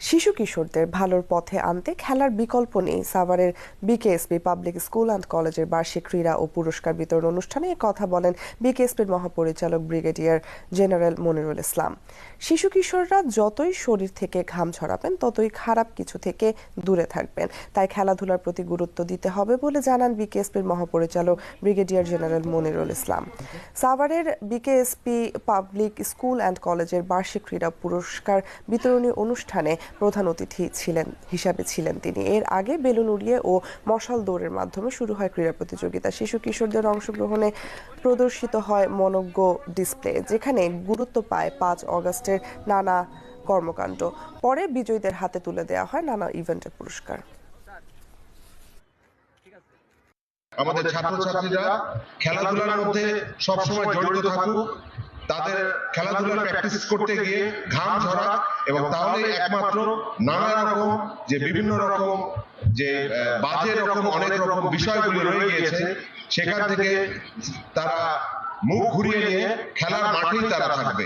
শিশু কিশোরদের ভালোর পথে আনতে খেলার বিকল্প নেই। সাভারের বিকেএসপি পাবলিক স্কুল অ্যান্ড কলেজের বার্ষিক ক্রীড়া ও পুরস্কার বিতরণ অনুষ্ঠানে এ কথা বলেন বিকেএসপির মহাপরিচালক ব্রিগেডিয়ার জেনারেল মনিরুল ইসলাম। শিশু কিশোররা যতই শরীর থেকে ঘাম ঝরাবেন ততই খারাপ কিছু থেকে দূরে থাকবেন, তাই খেলাধুলার প্রতি গুরুত্ব দিতে হবে বলে জানান বিকেএসপির মহাপরিচালক ব্রিগেডিয়ার জেনারেল মনিরুল ইসলাম। সাভারের বিকেএসপি পাবলিক স্কুল অ্যান্ড কলেজের বার্ষিক ক্রীড়া পুরস্কার বিতরণী অনুষ্ঠানে প্রধান অতিথি হিসাবে ছিলেন তিনি। এর আগে বেলুন উড়িয়ে ও মশাল দৌড়ের মাধ্যমে শুরু হয় ক্রীড়া প্রতিযোগিতা। শিশু কিশোরদের অংশগ্রহণে প্রদর্শিত হয় মনোজ্ঞ ডিসপ্লে, যেখানে গুরুত্ব পায় ৫ অগাস্টের নানা কর্মকাণ্ড। পরে বিজয়ীদের হাতে তুলে দেওয়া হয় নানা ইভেন্টের পুরস্কার। আমাদের ছাত্রছাত্রীরা খেলাধুলার মধ্যে সবসময় জড়িত থাকুক, তাদের খেলাধুলা প্র্যাকটিস করতে গিয়ে ঘাম ঝরা, এবং তাহলে একমাত্র নানা রকম যে বিভিন্ন রকম যে বাজে রকম অনেক রকম বিষয়গুলি রয়ে গিয়েছে সেখান থেকে তারা মুখ ঘুরিয়ে নিয়ে খেলার মাঠেই তারা থাকবে।